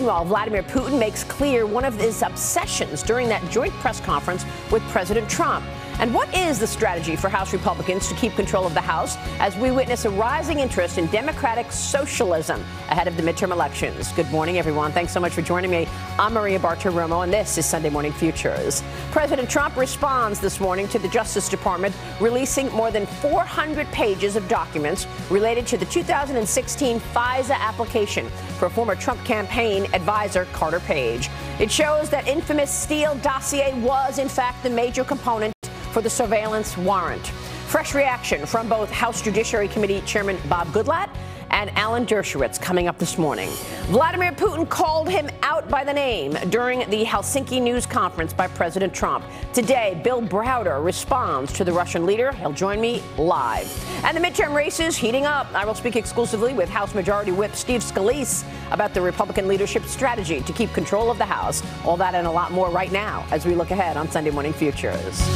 Meanwhile, Vladimir Putin makes clear one of his obsessions during that joint press conference with President Trump. And what is the strategy for House Republicans to keep control of the House as we witness a rising interest in democratic socialism ahead of the midterm elections? Good morning, everyone. Thanks so much for joining me. I'm Maria Bartiromo, and this is Sunday Morning Futures. President Trump responds this morning to the Justice Department releasing more than 400 pages of documents related to the 2016 FISA application for former Trump campaign advisor Carter Page. It shows that infamous Steele dossier was, in fact, the major component for the surveillance warrant. Fresh reaction from both House Judiciary Committee Chairman Bob Goodlatte and Alan Dershowitz coming up this morning. Vladimir Putin called him out by the name during the Helsinki news conference by President Trump. Today, Bill Browder responds to the Russian leader. He'll join me live. And the midterm races heating up. I will speak exclusively with House Majority Whip Steve Scalise about the Republican leadership strategy to keep control of the House. All that and a lot more right now as we look ahead on Sunday Morning Futures.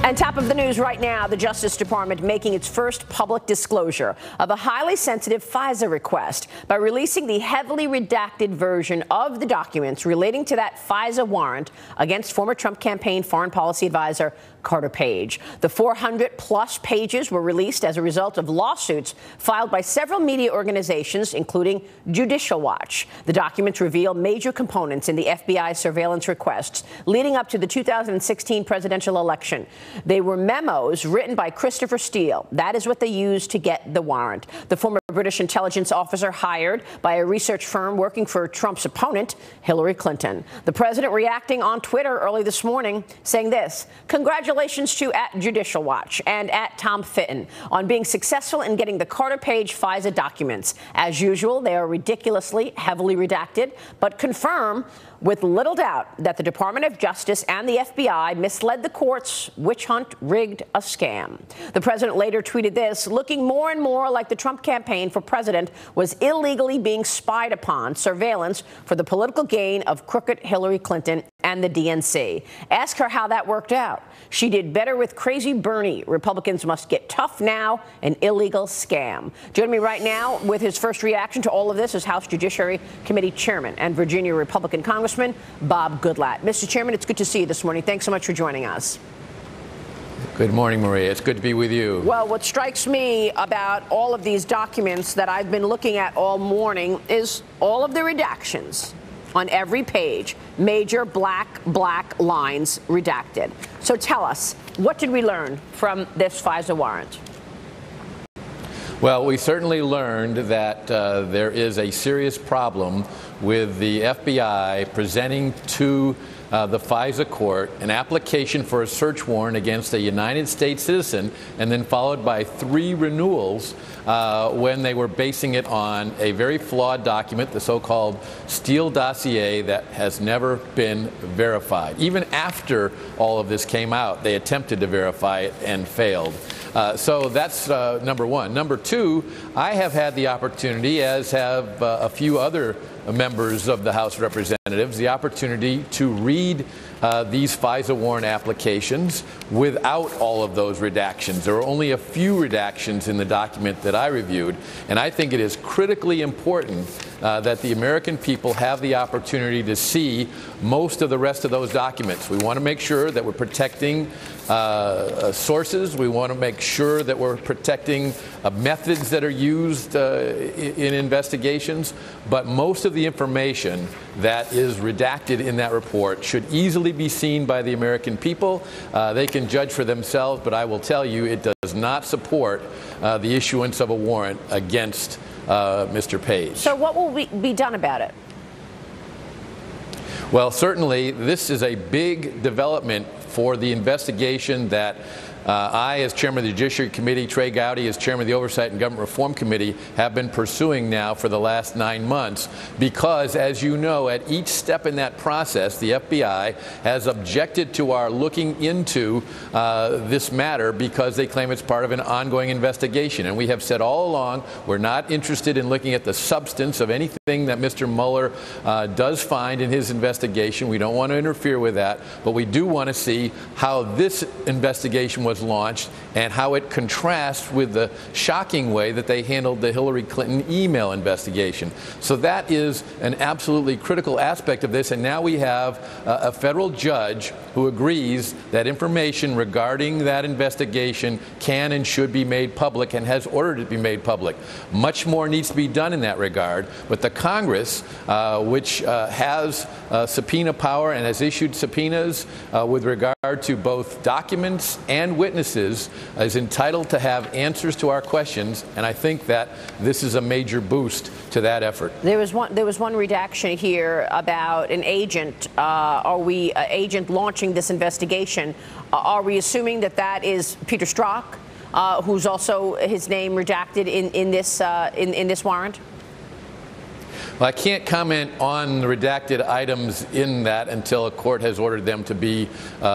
And top of the news right now, the Justice Department making its first public disclosure of a highly sensitive FISA request by releasing the heavily redacted version of the documents relating to that FISA warrant against former Trump campaign foreign policy advisor Carter Page. The 400-plus pages were released as a result of lawsuits filed by several media organizations, including Judicial Watch. The documents reveal major components in the FBI surveillance requests leading up to the 2016 presidential election. They were memos written by Christopher Steele. That is what they used to get the warrant. The former British intelligence officer hired by a research firm working for Trump's opponent, Hillary Clinton. The president reacting on Twitter early this morning, saying this: congratulations to @Judicial Watch and @Tom Fitton on being successful in getting the Carter Page FISA documents. As usual, they are ridiculously heavily redacted, but confirm with little doubt that the Department of Justice and the FBI misled the courts, witch hunt, rigged, a scam. The president later tweeted this: looking more and more like the Trump campaign for president was illegally being spied upon, surveillance for the political gain of crooked Hillary Clinton and the DNC. Ask her how that worked out. She did better with crazy Bernie. Republicans must get tough now, an illegal scam. Joining me right now with his first reaction to all of this is House Judiciary Committee Chairman and Virginia Republican Congressman Bob Goodlatte. Mr. Chairman, it's good to see you this morning. Thanks so much for joining us. Good morning, Maria. It's good to be with you. Well, what strikes me about all of these documents that I've been looking at all morning is all of the redactions on every page. Major black lines redacted. So tell us, what did we learn from this FISA warrant? Well, we certainly learned that there is a serious problem with the FBI presenting to the FISA court an application for a search warrant against a United States citizen, and then followed by 3 renewals when they were basing it on a very flawed document, the so-called Steele dossier that has never been verified. Even after all of this came out, they attempted to verify it and failed. So that's number one. Number two, I have had the opportunity, as have a few other members of the House of Representatives, the opportunity to read these FISA warrant applications without all of those redactions. There are only a few redactions in the document that I reviewed, and I think it is critically important that the American people have the opportunity to see most of the rest of those documents. We want to make sure that we're protecting sources. We want to make sure that we're protecting methods that are used in investigations. But most of the information that is redacted in that report should easily be seen by the American people. They can judge for themselves, but I will tell you it does not support the issuance of a warrant against Mr. Page. So what will be done about it? Well, certainly this is a big development for the investigation that I, as chairman of the Judiciary Committee, Trey Gowdy, as chairman of the Oversight and Government Reform Committee, have been pursuing now for the last 9 months because, as you know, at each step in that process, the FBI has objected to our looking into this matter because they claim it's part of an ongoing investigation. And we have said all along we're not interested in looking at the substance of anything that Mr. Mueller does find in his investigation. We don't want to interfere with that, but we do want to see how this investigation was was launched and how it contrasts with the shocking way that they handled the Hillary Clinton email investigation. So that is an absolutely critical aspect of this, and now we have a federal judge who agrees that information regarding that investigation can and should be made public and has ordered it to be made public. Much more needs to be done in that regard, but the Congress, which has subpoena power and has issued subpoenas with regard to both documents and witnesses, is entitled to have answers to our questions, and I think that this is a major boost to that effort. There was one redaction here about an agent. Are we agent launching this investigation? Are we assuming that that is Peter Strzok, who's also his name redacted in this warrant? Well, I can't comment on the redacted items in that until a court has ordered them to be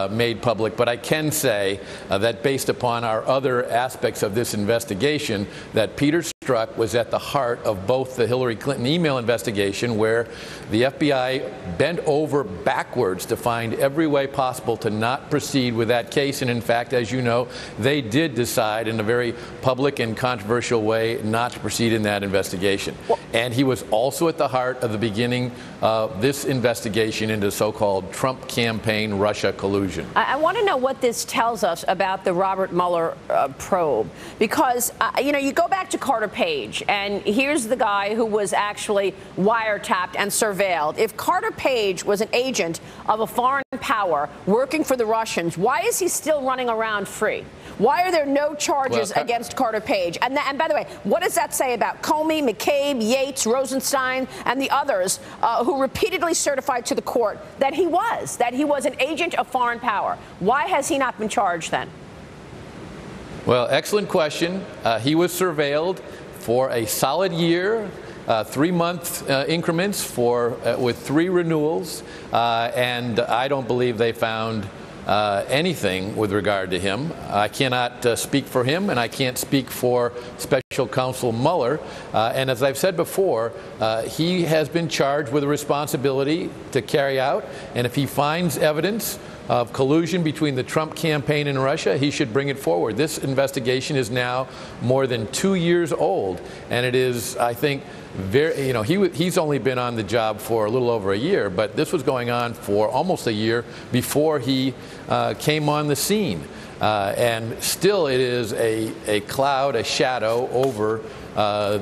made public. But I can say that based upon our other aspects of this investigation, that Peter Strzok was at the heart of both the Hillary Clinton email investigation, where the FBI bent over backwards to find every way possible to not proceed with that case. And in fact, as you know, they did decide in a very public and controversial way not to proceed in that investigation. And he was also at the heart of the beginning of this investigation into so-called Trump campaign Russia collusion. I want to know what this tells us about the Robert Mueller probe, because you go back to Carter Page, and here's the guy who was actually wiretapped and surveilled. If Carter Page was an agent of a foreign power working for the Russians, why is he still running around free? Why are there no charges against Carter Page? And by the way, what does that say about Comey, McCabe, Yates, Rosenstein, and the others who repeatedly certified to the court that he was an agent of foreign power? Why has he not been charged then? Well, excellent question. He was surveilled for a solid year, 3-month increments with 3 renewals, and I don't believe they found anything with regard to him. I cannot speak for him, and I can't speak for Special Counsel Mueller. And as I've said before, he has been charged with a responsibility to carry out, and if he finds evidence of collusion between the Trump campaign and Russia, he should bring it forward. This investigation is now more than 2 years old, and it is, I think, he's only been on the job for a little over a year, but this was going on for almost a year before he came on the scene. And still it is a cloud, a shadow over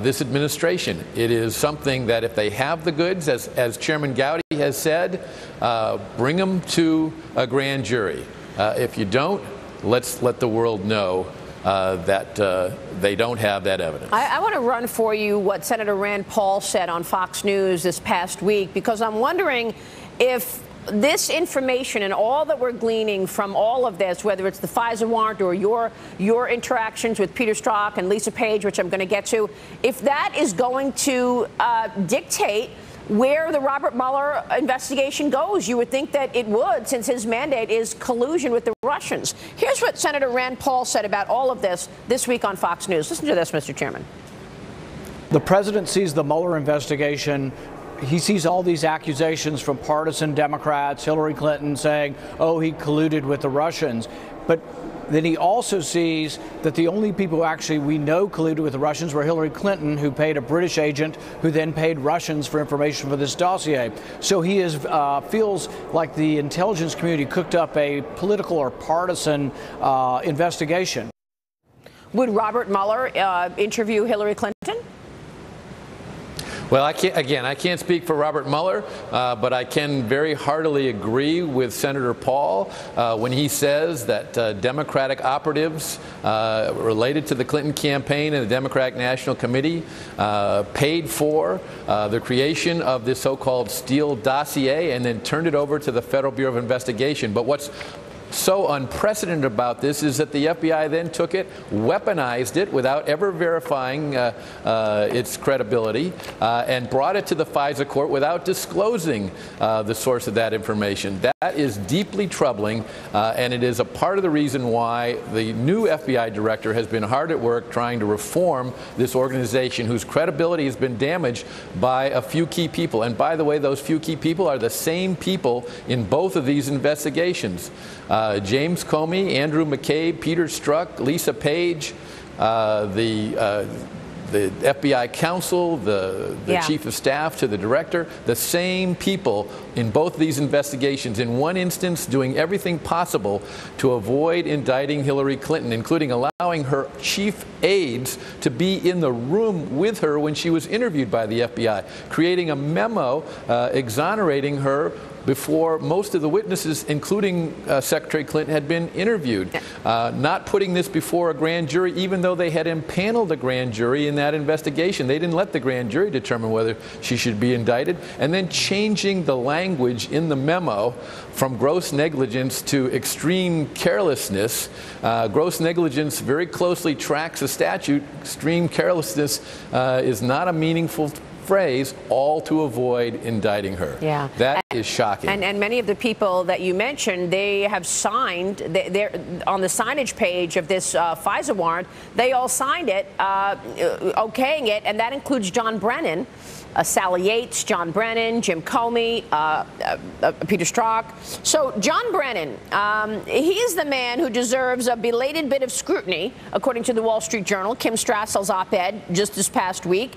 this administration. It is something that if they have the goods, as Chairman Gowdy has said, bring them to a grand jury. If you don't, let's let the world know that they don't have that evidence. I want to run for you what Senator Rand Paul said on Fox News this past week, because I'm wondering if this information and all that we're gleaning from all of this, whether it's the FISA warrant or your interactions with Peter Strzok and Lisa Page, which I'm going to get to, if that is going to dictate where the Robert Mueller investigation goes. You would think that it would, since his mandate is collusion with the Russians. Here's what Senator Rand Paul said about all of this week on Fox News. Listen to this, Mr. Chairman. The president sees the Mueller investigation. He sees all these accusations from partisan Democrats, Hillary Clinton saying, oh, he colluded with the Russians. But then he also sees that the only people who actually we know colluded with the Russians were Hillary Clinton, who paid a British agent who then paid Russians for information for this dossier. So he feels like the intelligence community cooked up a political or partisan investigation. Would Robert Mueller interview Hillary Clinton? Well, I can't speak for Robert Mueller, but I can very heartily agree with Senator Paul when he says that Democratic operatives related to the Clinton campaign and the Democratic National Committee paid for the creation of this so-called Steele dossier and then turned it over to the Federal Bureau of Investigation. But what's so unprecedented about this is that the FBI then took it, weaponized it without ever verifying its credibility, and brought it to the FISA court without disclosing the source of that information. That is deeply troubling, and it is a part of the reason why the new FBI director has been hard at work trying to reform this organization whose credibility has been damaged by a few key people. And by the way, those few key people are the same people in both of these investigations. James Comey, Andrew McCabe, Peter Strzok, Lisa Page, the FBI counsel, the chief of staff to the director, the same people in both these investigations, in one instance doing everything possible to avoid indicting Hillary Clinton, including allowing her chief aides to be in the room with her when she was interviewed by the FBI, creating a memo exonerating her before most of the witnesses, including Secretary Clinton, had been interviewed. Not putting this before a grand jury, even though they had impaneled a grand jury in that investigation. They didn't let the grand jury determine whether she should be indicted. And then changing the language in the memo from gross negligence to extreme carelessness. Gross negligence very closely tracks a statute. Extreme carelessness is not a meaningful phrase, all to avoid indicting her. Yeah. That is shocking. And many of the people that you mentioned, they have signed, they're on the signage page of this FISA warrant, they all signed it, okaying it, and that includes John Brennan, Sally Yates, John Brennan, Jim Comey, Peter Strzok. So John Brennan, he is the man who deserves a belated bit of scrutiny, according to the Wall Street Journal, Kim Strassel's op-ed just this past week.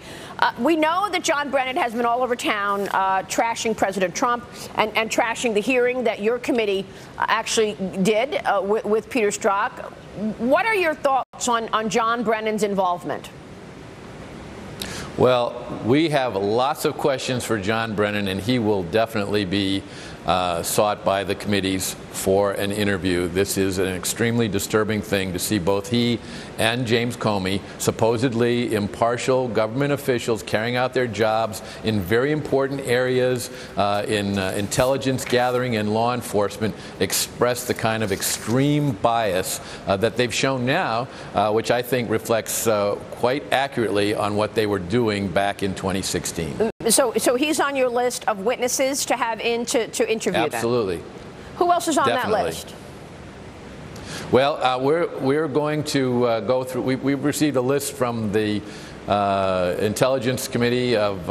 We know that John Brennan has been all over town trashing President Trump and trashing the hearing that your committee actually did with Peter Strzok. What are your thoughts on John Brennan's involvement? Well, we have lots of questions for John Brennan, and he will definitely be sought by the committees for an interview. This is an extremely disturbing thing to see both he and James Comey, supposedly impartial government officials carrying out their jobs in very important areas in intelligence gathering and law enforcement, express the kind of extreme bias that they've shown now, which I think reflects quite accurately on what they were doing back in 2016. So he's on your list of witnesses to have in to interview them? Absolutely. Who else is on Definitely. that list? Well, we're going to go through. We've received a list from the Intelligence Committee of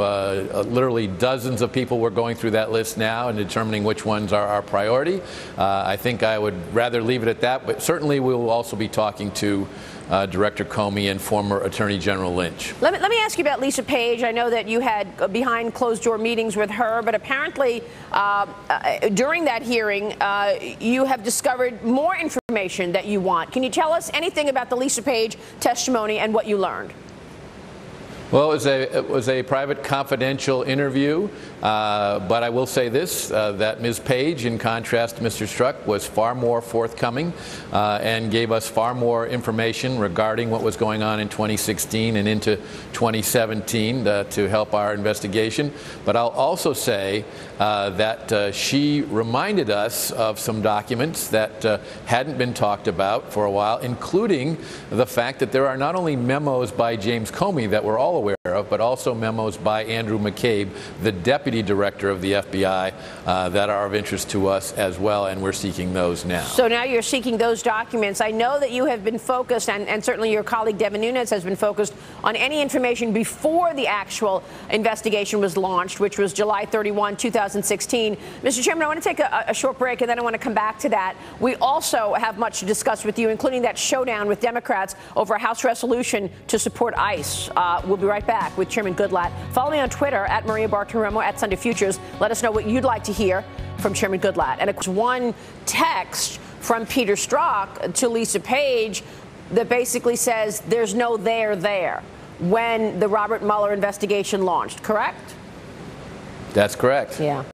literally dozens of people. We're going through that list now and determining which ones are our priority. I think I would rather leave it at that, but certainly we will also be talking to Director Comey and former Attorney General Lynch. Let me ask you about Lisa Page. I know that you had behind closed door meetings with her, but apparently during that hearing you have discovered more information that you want. Can you tell us anything about the Lisa Page testimony and what you learned? Well, it was a private, confidential interview, but I will say this, that Ms. Page, in contrast to Mr. Strzok, was far more forthcoming and gave us far more information regarding what was going on in 2016 and into 2017 to help our investigation. But I'll also say that she reminded us of some documents that hadn't been talked about for a while, including the fact that there are not only memos by James Comey that we're all aware of, but also memos by Andrew McCabe, the deputy director of the FBI, that are of interest to us as well, and we're seeking those now. So now you're seeking those documents. I know that you have been focused, and certainly your colleague Devin Nunes has been focused on any information before the actual investigation was launched, which was July 31, 2016. Mr. Chairman, I want to take a short break, and then I want to come back to that. We also have much to discuss with you, including that showdown with Democrats over a House resolution to support ICE. We'll be right back with Chairman Goodlatte. Follow me on Twitter at Maria Bartiromo at Sunday Futures. Let us know what you'd like to hear from Chairman Goodlatte. And of course, one text from Peter Strzok to Lisa Page that basically says there's no there when the Robert Mueller investigation launched, correct? That's correct. Yeah.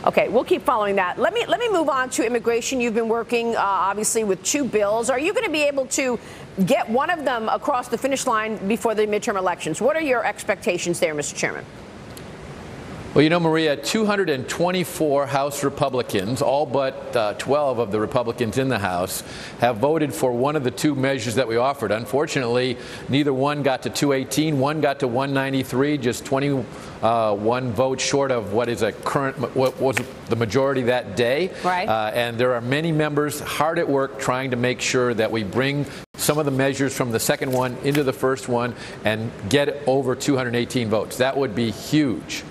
Okay, we'll keep following that. Let me move on to immigration. You've been working, obviously, with two bills. Are you going to be able to get one of them across the finish line before the midterm elections? What are your expectations there, Mr. Chairman? Well, you know, Maria, 224 House Republicans, all but 12 of the Republicans in the House, have voted for one of the two measures that we offered. Unfortunately, neither one got to 218. One got to 193, just 21 votes short of what is what was the majority that day. Right. And there are many members hard at work trying to make sure that we bring some of the measures from the second one into the first one and get over 218 votes. That would be huge.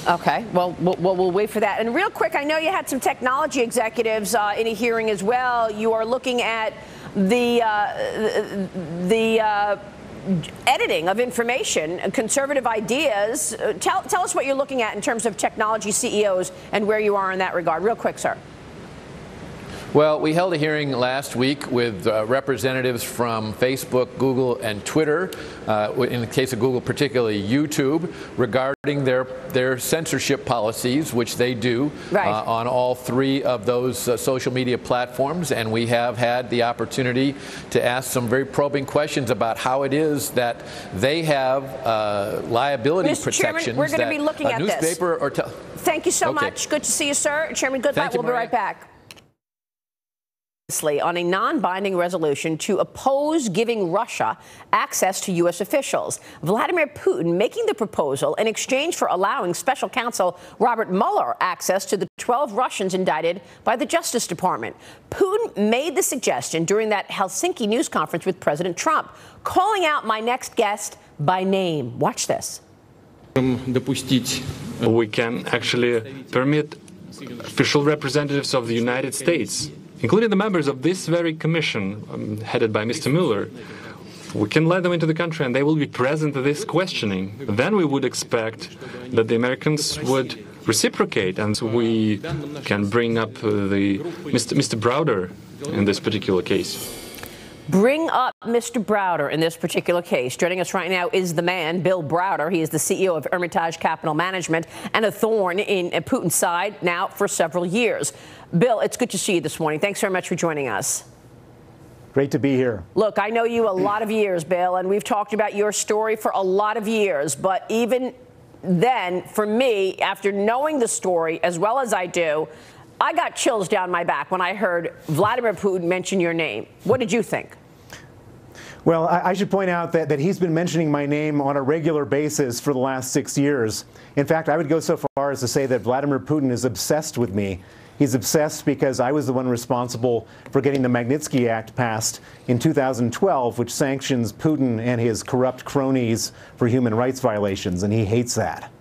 Okay, well, we'll wait for that. And real quick, I know you had some technology executives in a hearing as well. You are looking at the editing of information, conservative ideas. Tell us what you're looking at in terms of technology CEOs and where you are in that regard. Real quick, sir. Well, we held a hearing last week with representatives from Facebook, Google, and Twitter, in the case of Google, particularly YouTube, regarding their censorship policies, which they do on all three of those social media platforms. And we have had the opportunity to ask some very probing questions about how it is that they have liability Mr. protections. Chairman, we're going to be looking at newspaper this. Or Thank you so much. Good to see you, sir. Chairman Goodlatte, we'll be right back. On a non-binding resolution to oppose giving Russia access to U.S. officials. Vladimir Putin making the proposal in exchange for allowing special counsel Robert Mueller access to the 12 Russians indicted by the Justice Department. Putin made the suggestion during that Helsinki news conference with President Trump, calling out my next guest by name. Watch this. We can actually permit official representatives of the United States, including the members of this very commission headed by Mr. Mueller, we can let them into the country and they will be present at this questioning. Then we would expect that the Americans would reciprocate, and we can bring up Mr. Browder in this particular case. Bring up Mr. Browder in this particular case. Joining us right now is the man, Bill Browder. He is the CEO of Hermitage Capital Management and a thorn in Putin's side now for several years. Bill, it's good to see you this morning. Thanks very much for joining us. Great to be here. Look, I know you a lot of years, Bill, and we've talked about your story for a lot of years. But even then, for me, after knowing the story as well as I do, I got chills down my back when I heard Vladimir Putin mention your name. What did you think? Well, I should point out that he's been mentioning my name on a regular basis for the last 6 years. In fact, I would go so far as to say that Vladimir Putin is obsessed with me. He's obsessed because I was the one responsible for getting the Magnitsky Act passed in 2012, which sanctions Putin and his corrupt cronies for human rights violations, and he hates that.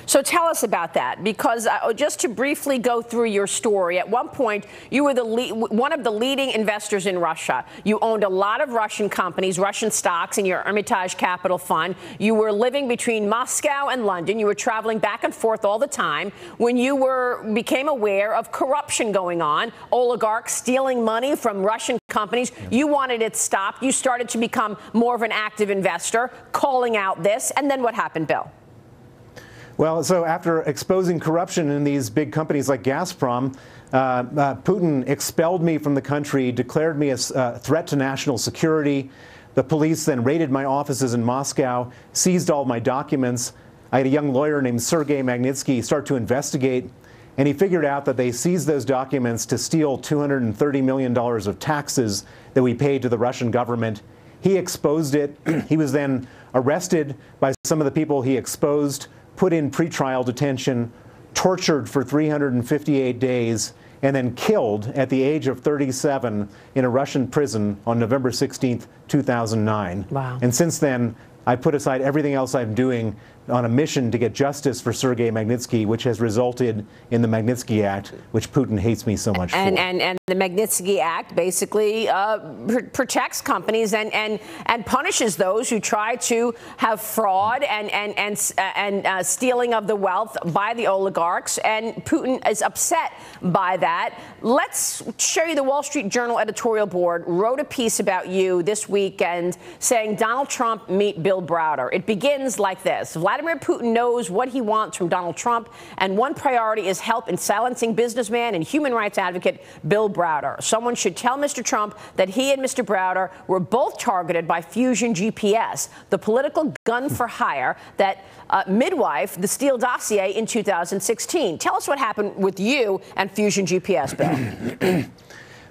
So tell us about that, because just to briefly go through your story, at one point you were one of the leading investors in Russia. You owned a lot of Russian companies, Russian stocks in your Hermitage Capital Fund. You were living between Moscow and London. You were traveling back and forth all the time. When you became aware of corruption going on, oligarchs stealing money from Russian companies, you wanted it stopped. You started to become more of an active investor, calling out this. And then what happened, Bill? Well, so after exposing corruption in these big companies like Gazprom, Putin expelled me from the country, declared me a threat to national security. The police then raided my offices in Moscow, seized all my documents. I had a young lawyer named Sergei Magnitsky start to investigate, and he figured out that they seized those documents to steal $230 million of taxes that we paid to the Russian government. He exposed it. He was then arrested by some of the people he exposed, put in pretrial detention, tortured for 358 days, and then killed at the age of 37 in a Russian prison on November 16th, 2009. Wow. And since then, I put aside everything else I'm doing on a mission to get justice for Sergei Magnitsky, which has resulted in the Magnitsky Act, which Putin hates me so much for. And the Magnitsky Act basically protects companies and punishes those who try to have fraud and stealing of the wealth by the oligarchs. And Putin is upset by that. Let's show you the Wall Street Journal editorial board wrote a piece about you this weekend saying Donald Trump meet Bill Browder. It begins like this. Vladimir Putin knows what he wants from Donald Trump, and one priority is help in silencing businessman and human rights advocate Bill Browder. Someone should tell Mr. Trump that he and Mr. Browder were both targeted by Fusion GPS, the political gun for hire that midwife the Steele dossier in 2016. Tell us what happened with you and Fusion GPS, Bill.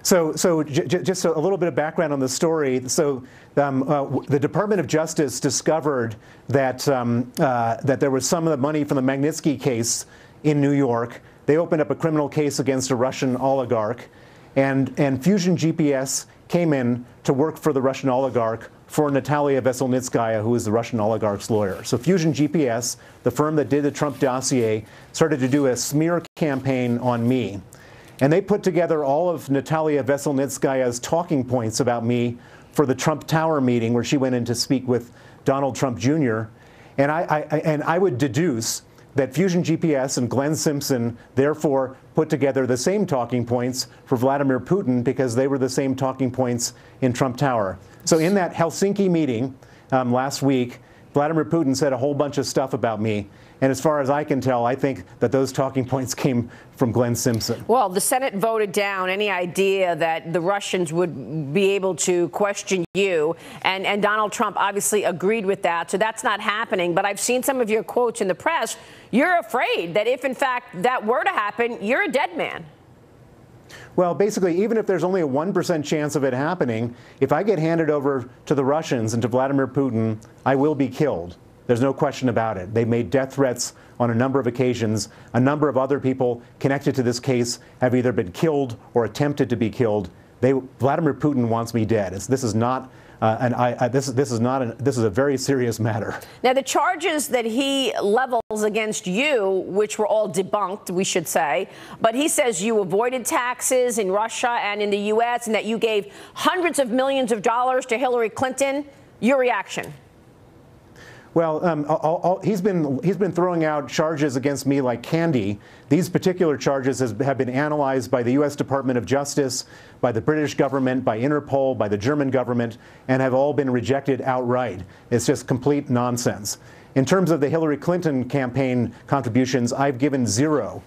So just a little bit of background on the story. So the Department of Justice discovered that that there was some of the money from the Magnitsky case in New York. They opened up a criminal case against a Russian oligarch, and Fusion GPS came in to work for the Russian oligarch, for Natalia Veselnitskaya, who is the Russian oligarch's lawyer. So Fusion GPS, the firm that did the Trump dossier, started to do a smear campaign on me. And they put together all of Natalia Veselnitskaya's talking points about me for the Trump Tower meeting where she went in to speak with Donald Trump Jr. And I would deduce that Fusion GPS and Glenn Simpson therefore put together the same talking points for Vladimir Putin because they were the same talking points in Trump Tower. So in that Helsinki meeting last week, Vladimir Putin said a whole bunch of stuff about me. And as far as I can tell, I think that those talking points came from Glenn Simpson. Well, the Senate voted down any idea that the Russians would be able to question you. And Donald Trump obviously agreed with that. So that's not happening. But I've seen some of your quotes in the press. You're afraid that if, in fact, that were to happen, you're a dead man. Well, basically, even if there's only a 1% chance of it happening, if I get handed over to the Russians and to Vladimir Putin, I will be killed. There's no question about it. They made death threats on a number of occasions. A number of other people connected to this case have either been killed or attempted to be killed. Vladimir Putin wants me dead. This is not. This is a very serious matter. Now, the charges that he levels against you, which were all debunked, we should say, but he says you avoided taxes in Russia and in the U.S. and that you gave hundreds of millions of dollars to Hillary Clinton. Your reaction? Well, he's been throwing out charges against me like candy. These particular charges have been analyzed by the U.S. Department of Justice, by the British government, by Interpol, by the German government, and have all been rejected outright. It's just complete nonsense. In terms of the Hillary Clinton campaign contributions, I've given zero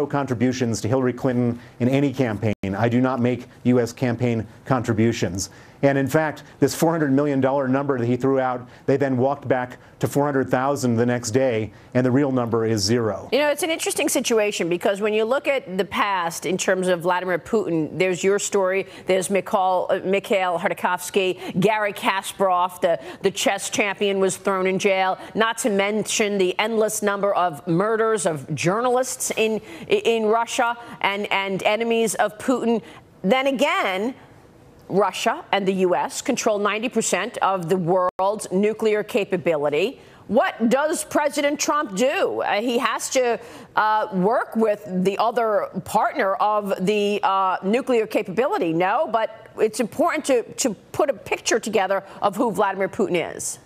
contributions to Hillary Clinton in any campaign. I do not make U.S. campaign contributions. And in fact, this $400 million number that he threw out, they then walked back to 400,000 the next day, and the real number is zero. You know, it's an interesting situation because when you look at the past in terms of Vladimir Putin, there's your story, there's Mikhail Khodorkovsky, Garry Kasparov, the chess champion, was thrown in jail, not to mention the endless number of murders of journalists in Russia and enemies of Putin. Then again, Russia and the U.S. control 90% of the world's nuclear capability. What does President Trump do? He has to work with the other partner of the nuclear capability, no? But it's important to put a picture together of who Vladimir Putin is.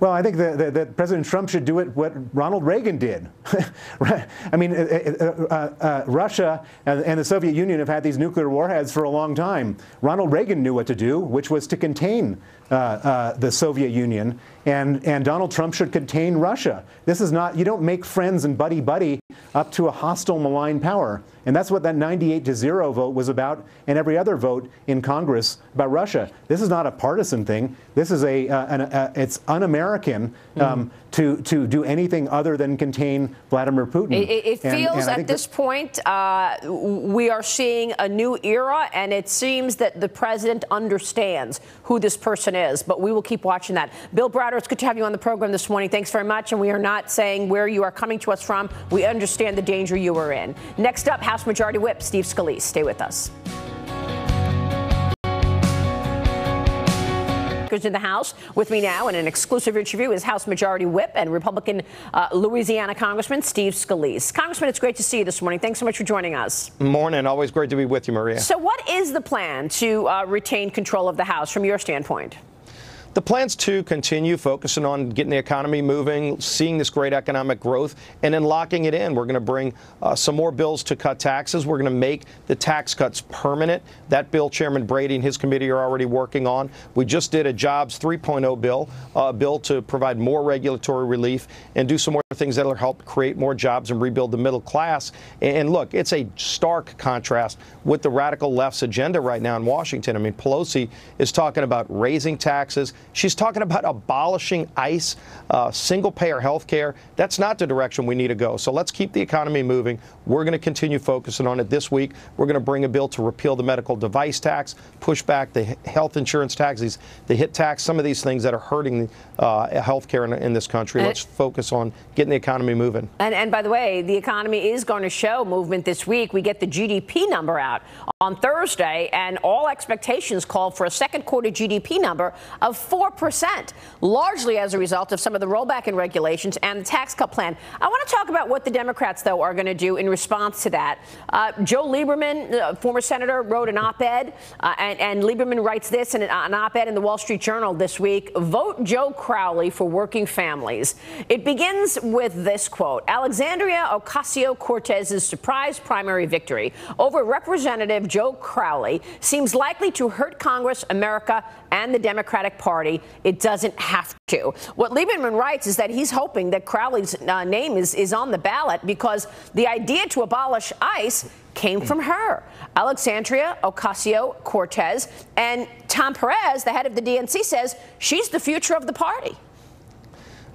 Well, I think that President Trump should do what Ronald Reagan did. I mean, Russia and the Soviet Union have had these nuclear warheads for a long time. Ronald Reagan knew what to do, which was to contain the Soviet Union, and Donald Trump should contain Russia. This is not, you don't make friends and buddy-buddy up to a hostile, malign power. And that's what that 98-0 vote was about, and every other vote in Congress about Russia. This is not a partisan thing. This is it's un-American to do anything other than contain Vladimir Putin. It feels at this point we are seeing a new era, and it seems that the president understands who this person is. But we will keep watching that. Bill Browder, it's good to have you on the program this morning. Thanks very much. And we are not saying where you are coming to us from. We understand the danger you are in. Next up, House Majority Whip Steve Scalise. Stay with us. In the House with me now in an exclusive interview is House Majority Whip and Republican Louisiana Congressman Steve Scalise. Congressman, it's great to see you this morning. Thanks so much for joining us. Morning. Always great to be with you, Maria. So what is the plan to retain control of the House from your standpoint? The plan's to continue focusing on getting the economy moving, seeing this great economic growth, and then locking it in. We're going to bring some more bills to cut taxes. We're going to make the tax cuts permanent. That bill Chairman Brady and his committee are already working on. We just did a Jobs 3.0 bill, a bill to provide more regulatory relief and do some more things that will help create more jobs and rebuild the middle class. And look, it's a stark contrast with the radical left's agenda right now in Washington. I mean, Pelosi is talking about raising taxes, She's talking about abolishing ICE, single-payer health care. That's not the direction we need to go. So let's keep the economy moving. We're going to continue focusing on it this week. We're going to bring a bill to repeal the medical device tax, push back the health insurance taxes, the HIT tax, some of these things that are hurting health care in this country. Let's focus on getting the economy moving. And by the way, the economy is going to show movement this week. We get the GDP number out on Thursday, and all expectations call for a second quarter GDP number of 4%, largely as a result of some of the rollback in regulations and the tax cut plan. I want to talk about what the Democrats, though, are going to do in response to that. Joe Lieberman, former senator, wrote an op-ed, and Lieberman writes this in an op-ed in the Wall Street Journal this week: "Vote Joe Crowley for working families." It begins with this quote: "Alexandria Ocasio-Cortez's surprise primary victory over Representative Joe Crowley seems likely to hurt Congress, America, and the Democratic Party. It doesn't have to." What Lieberman writes is that he's hoping that Crowley's name is on the ballot because the idea to abolish ICE came from her, Alexandria Ocasio-Cortez. And Tom Perez, the head of the DNC, says she's the future of the party.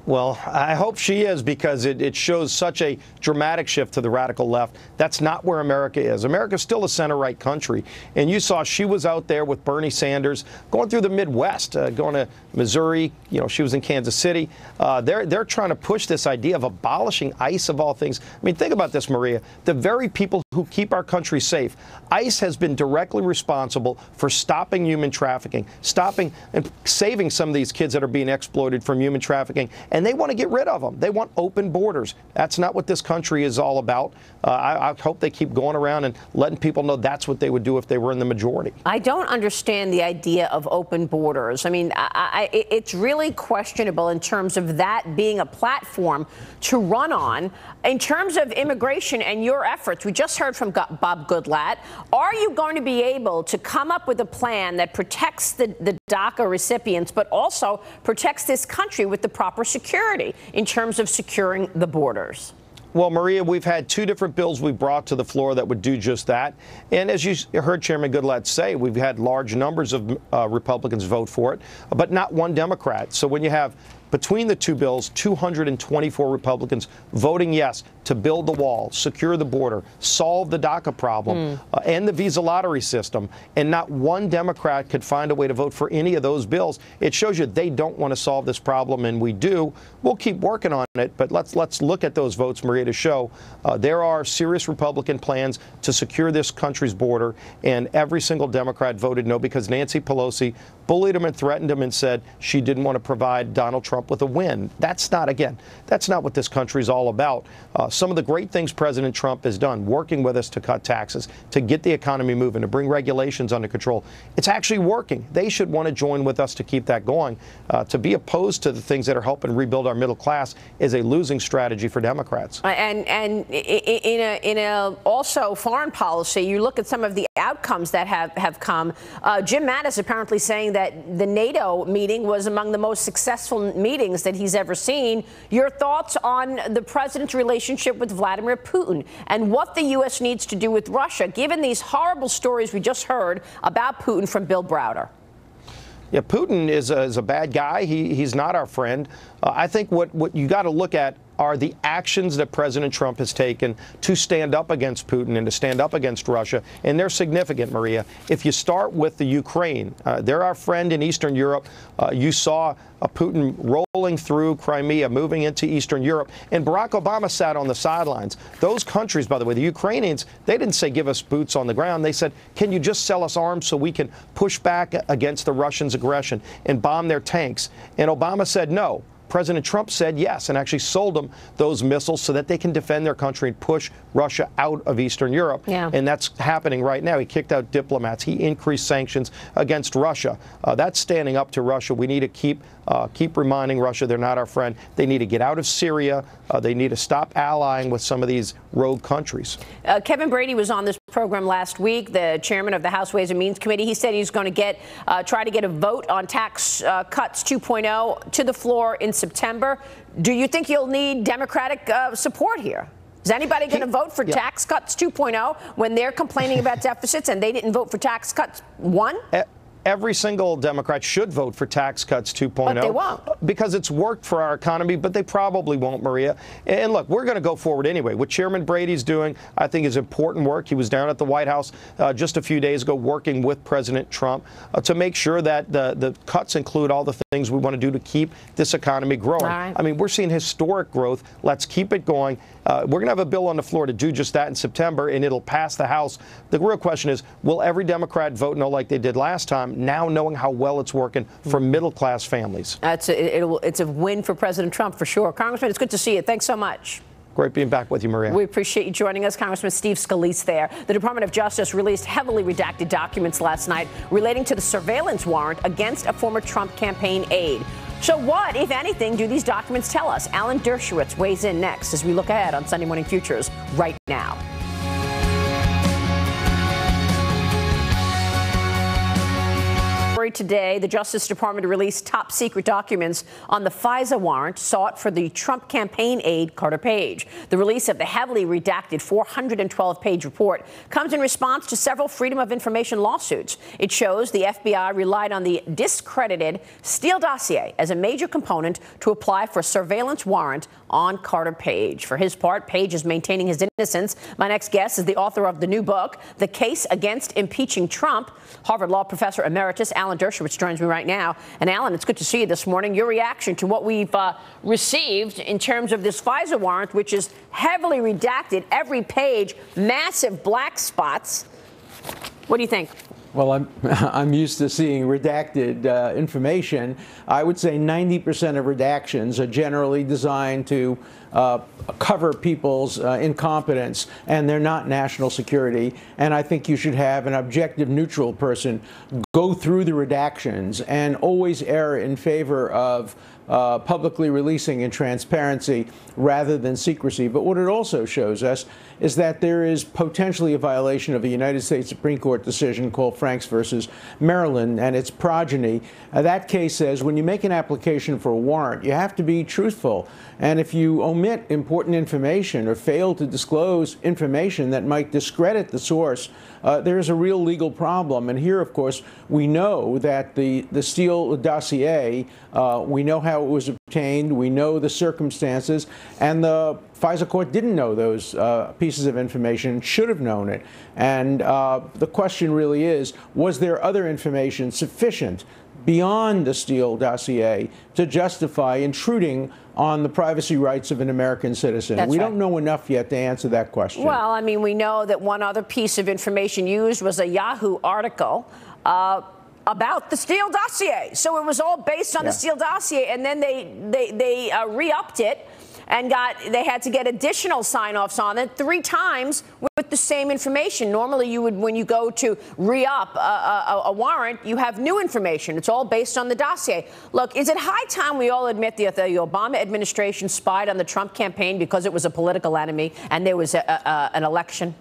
Well, I hope she is, because it shows such a dramatic shift to the radical left. That's not where America is. America's still a center-right country. And you saw she was out there with Bernie Sanders going through the Midwest, going to Missouri. You know, she was in Kansas City. They're trying to push this idea of abolishing ICE, of all things. I mean, think about this, Maria. The very people who keep our country safe. ICE has been directly responsible for stopping human trafficking, stopping and saving some of these kids that are being exploited from human trafficking. And they want to get rid of them. They want open borders. That's not what this country is all about. I hope they keep going around and letting people know that's what they would do if they were in the majority. I don't understand the idea of open borders. I mean, it's really questionable in terms of that being a platform to run on. In terms of immigration and your efforts, we just heard from Bob Goodlatte. Are you going to be able to come up with a plan that protects the DACA recipients, but also protects this country with the proper security in terms of securing the borders? Well, Maria, we've had two different bills we brought to the floor that would do just that. And as you heard Chairman Goodlatte say, we've had large numbers of Republicans vote for it, but not one Democrat. So when you have, between the two bills, 224 Republicans voting yes to build the wall, secure the border, solve the DACA problem, and the visa lottery system, and not one Democrat could find a way to vote for any of those bills, it shows you they don't want to solve this problem, and we do. We'll keep working on it, but let's look at those votes, Maria, to show there are serious Republican plans to secure this country's border, and every single Democrat voted no because Nancy Pelosi bullied him and threatened him and said she didn't want to provide Donald Trump with a win. That's not what this country is all about. Some of the great things President Trump has done, working with us to cut taxes, to get the economy moving, to bring regulations under control, it's actually working. They should want to join with us to keep that going. To be opposed to the things that are helping rebuild our middle class is a losing strategy for Democrats. And in a also foreign policy, you look at some of the outcomes that have come. Jim Mattis apparently saying that the NATO meeting was among the most successful meetings that he's ever seen. Your thoughts on the president's relationship with Vladimir Putin and what the U.S. needs to do with Russia, given these horrible stories we just heard about Putin from Bill Browder? Yeah, Putin is a bad guy. He's not our friend. I think what you got to look at are the actions that President Trump has taken to stand up against Putin and to stand up against Russia, and they're significant, Maria. If you start with the Ukraine, they're our friend in Eastern Europe. You saw Putin rolling through Crimea, moving into Eastern Europe, and Barack Obama sat on the sidelines. Those countries, by the way, the Ukrainians, they didn't say give us boots on the ground. They said, can you just sell us arms so we can push back against the Russians' aggression and bomb their tanks? And Obama said no. President Trump said yes and actually sold them those missiles so that they can defend their country and push Russia out of Eastern Europe. Yeah. And that's happening right now. He kicked out diplomats. He increased sanctions against Russia. That's standing up to Russia. We need to keep reminding Russia they're not our friend. They need to get out of Syria. They need to stop allying with some of these rogue countries. Kevin Brady was on this program last week, the chairman of the House Ways and Means Committee. He said he's going to try to get a vote on tax cuts 2.0 to the floor in September. Do you think you'll need Democratic support here? Is anybody going to vote for tax cuts 2.0 when they're complaining about deficits and they didn't vote for tax cuts 1? every single Democrat should vote for tax cuts 2.0. But they won't. Because it's worked for our economy, but they probably won't, Maria. And look, we're going to go forward anyway. What Chairman Brady's doing, I think, is important work. He was down at the White House just a few days ago working with President Trump to make sure that the cuts include all the things we want to do to keep this economy growing. Right. I mean, we're seeing historic growth. Let's keep it going. We're going to have a bill on the floor to do just that in September, and it'll pass the House. The real question is, will every Democrat vote no like they did last time, now knowing how well it's working for middle-class families? It's a win for President Trump, for sure. Congressman, it's good to see you. Thanks so much. Great being back with you, Maria. We appreciate you joining us, Congressman Steve Scalise there. The Department of Justice released heavily redacted documents last night relating to the surveillance warrant against a former Trump campaign aide. So what, if anything, do these documents tell us? Alan Dershowitz weighs in next as we look ahead on Sunday Morning Futures right now. Today, the Justice Department released top secret documents on the FISA warrant sought for the Trump campaign aide Carter Page. The release of the heavily redacted 412-page report comes in response to several Freedom of Information lawsuits. It shows the FBI relied on the discredited Steele dossier as a major component to apply for a surveillance warrant on Carter Page. For his part, Page is maintaining his innocence. My next guest is the author of the new book, The Case Against Impeaching Trump. Harvard Law Professor Emeritus Alan Dershowitz joins me right now. And Alan, it's good to see you this morning. Your reaction to what we've received in terms of this FISA warrant, which is heavily redacted, every page, massive black spots. What do you think? Well, I'm used to seeing redacted information. I would say 90% of redactions are generally designed to cover people's incompetence, and they're not national security. And I think you should have an objective, neutral person go through the redactions and always err in favor of publicly releasing and transparency rather than secrecy. But what it also shows us is that there is potentially a violation of a United States Supreme Court decision called Franks versus Maryland and its progeny. That case says when you make an application for a warrant, you have to be truthful. And if you omit important information or fail to disclose information that might discredit the source, there's a real legal problem. And here, of course, we know that the Steele dossier, we know how it was obtained, we know the circumstances, and the FISA court didn't know those pieces of information, should have known it. And the question really is, was there other information sufficient beyond the Steele dossier to justify intruding on the privacy rights of an American citizen? That's we right. don't know enough yet to answer that question. Well, I mean, we know that one other piece of information used was a Yahoo article about the Steele dossier. So it was all based on the Steele dossier, and then they re-upped it and they had to get additional sign-offs on it 3 times with the same information. Normally, you would, when you go to re-up a warrant, you have new information. It's all based on the dossier. Look, is it high time we all admit that the Obama administration spied on the Trump campaign because it was a political enemy and there was an election?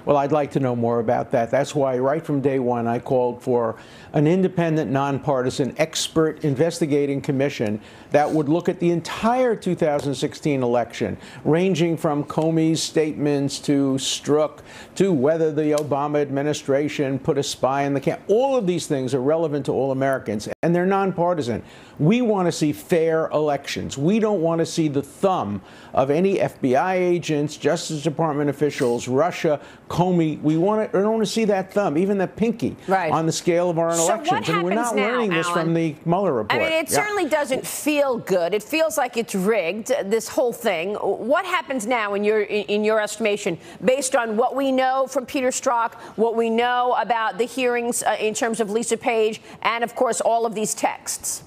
Well, I'd like to know more about that. That's why right from day one I called for an independent, nonpartisan, expert investigating commission that would look at the entire 2016 election, ranging from Comey's statements to Strzok to whether the Obama administration put a spy in the camp. All of these things are relevant to all Americans, and they're nonpartisan. We want to see fair elections. We don't want to see the thumb of any FBI agents, Justice Department officials, Russia, Comey. We don't want to see that thumb, even the pinky, on the scale of our own elections. And we're not learning this from the Mueller report. I mean, it certainly doesn't feel good. It feels like it's rigged, this whole thing. What happens now, in your estimation, based on what we know from Peter Strzok, what we know about the hearings in terms of Lisa Page, and, of course, all of these texts?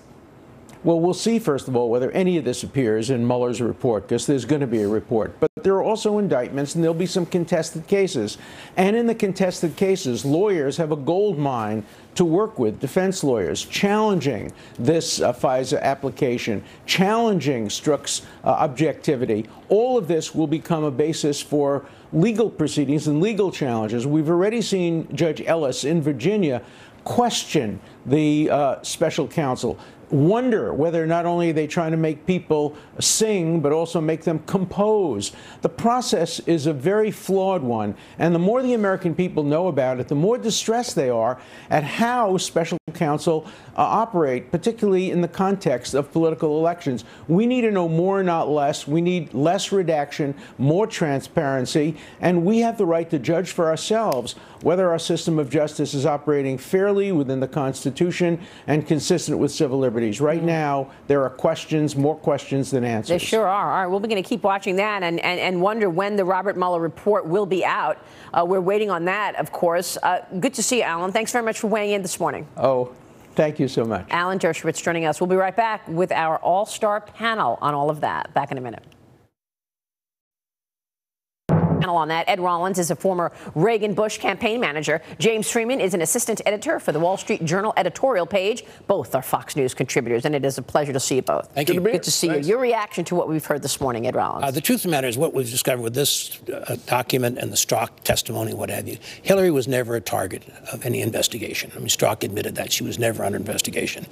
Well, we'll see, first of all, whether any of this appears in Mueller's report, because there's going to be a report. But there are also indictments, and there'll be some contested cases. And in the contested cases, lawyers have a gold mine to work with, defense lawyers, challenging this FISA application, challenging Strzok's objectivity. All of this will become a basis for legal proceedings and legal challenges. We've already seen Judge Ellis in Virginia question the special counsel. Wonder whether not only are they trying to make people sing, but also make them compose. The process is a very flawed one, and the more the American people know about it, the more distressed they are at how special counsel operate, particularly in the context of political elections. We need to know more, not less. We need less redaction, more transparency, and we have the right to judge for ourselves whether our system of justice is operating fairly within the Constitution and consistent with civil liberties. Right now, there are questions, more questions than answers. There sure are. All right, well, we're going to keep watching that and wonder when the Robert Mueller report will be out. We're waiting on that, of course. Good to see you, Alan. Thanks very much for weighing in this morning. Oh, thank you so much. Alan Dershowitz joining us. We'll be right back with our all-star panel on all of that. Back in a minute. On that, Ed Rollins is a former Reagan-Bush campaign manager. James Freeman is an assistant editor for the Wall Street Journal editorial page. Both are Fox News contributors, and it is a pleasure to see you both. Thank you. Good to see you. Your reaction to what we've heard this morning, Ed Rollins. The truth of the matter is what we've discovered with this document and the Strzok testimony, what have you. Hillary was never a target of any investigation. I mean, Strzok admitted that. She was never under investigation.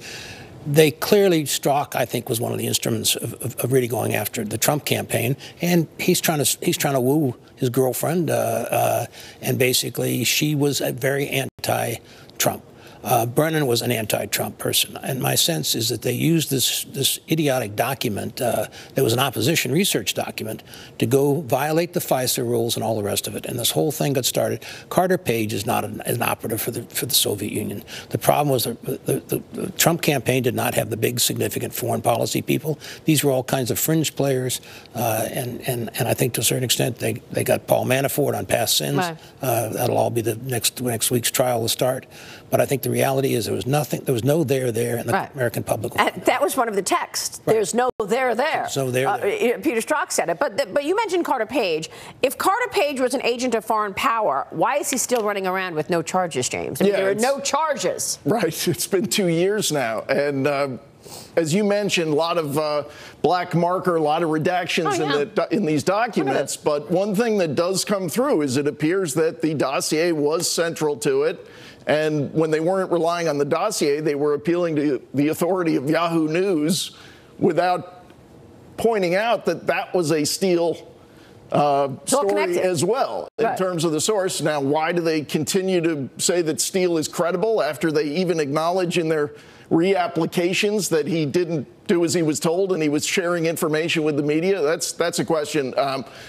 They clearly, Strzok, I think, was one of the instruments of really going after the Trump campaign, and he's trying to woo his girlfriend, and basically she was a very anti-Trump. Brennan was an anti-Trump person, and my sense is that they used this idiotic document that was an opposition research document to go violate the FISA rules and all the rest of it. And this whole thing got started. Carter Page is not an operative for the Soviet Union. The problem was the Trump campaign did not have the big, significant foreign policy people. These were all kinds of fringe players, and I think to a certain extent they got Paul Manafort on past sins. Right. That'll all be the next week's trial will start. But I think the reality is there was no there, and the American public. That was one of the texts. Right. There's no there. So there. Peter Strzok said it. But you mentioned Carter Page. If Carter Page was an agent of foreign power, why is he still running around with no charges, James? I mean, there are no charges. Right. It's been 2 years now. And as you mentioned, a lot of black marker, a lot of redactions in these documents. But one thing that does come through is it appears that the dossier was central to it. And when they weren't relying on the dossier, they were appealing to the authority of Yahoo News without pointing out that that was a Steele story as well in terms of the source. Now, why do they continue to say that Steele is credible after they even acknowledge in their reapplications that he didn't do as he was told and he was sharing information with the media? That's a question.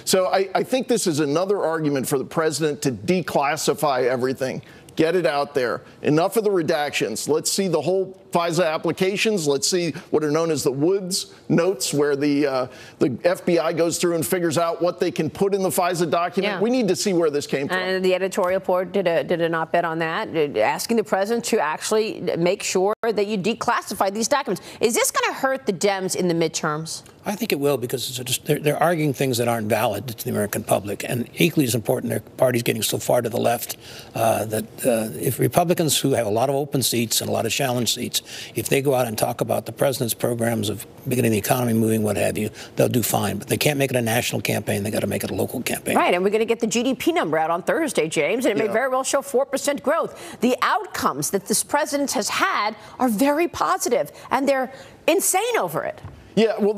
So I think this is another argument for the president to declassify everything. Get it out there. Enough of the redactions. Let's see the whole FISA applications. Let's see what are known as the Woods notes, where the FBI goes through and figures out what they can put in the FISA document. Yeah. We need to see where this came from. And the editorial report did an op-ed on that, asking the president to actually make sure that you declassify these documents. Is this going to hurt the Dems in the midterms? I think it will, because they're arguing things that aren't valid to the American public. And equally as important, their party's getting so far to the left that if Republicans who have a lot of open seats and a lot of challenge seats, if they go out and talk about the president's programs of getting the economy moving, what have you, they'll do fine. But they can't make it a national campaign. They got to make it a local campaign. Right. And we're going to get the GDP number out on Thursday, James, and it may very well show 4% growth. The outcomes that this president has had are very positive, and they're insane over it. Yeah, well,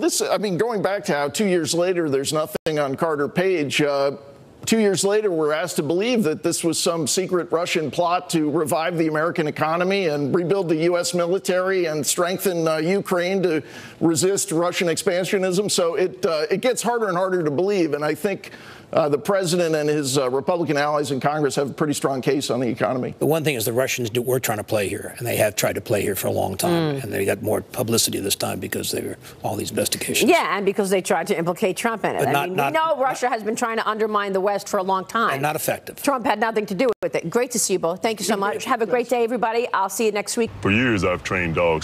going back to how 2 years later there's nothing on Carter Page. 2 years later, we're asked to believe that this was some secret Russian plot to revive the American economy and rebuild the U.S. military and strengthen Ukraine to resist Russian expansionism. So it gets harder and harder to believe. And I think the president and his Republican allies in Congress have a pretty strong case on the economy. The one thing is the Russians were trying to play here, and they have tried to play here for a long time, and they got more publicity this time because there were all these investigations. Yeah, and because they tried to implicate Trump in it. We know Russia has been trying to undermine the West for a long time. And not effective. Trump had nothing to do with it. Great to see you both. Thank you so much. Have a great day, everybody. I'll see you next week. For years, I've trained dogs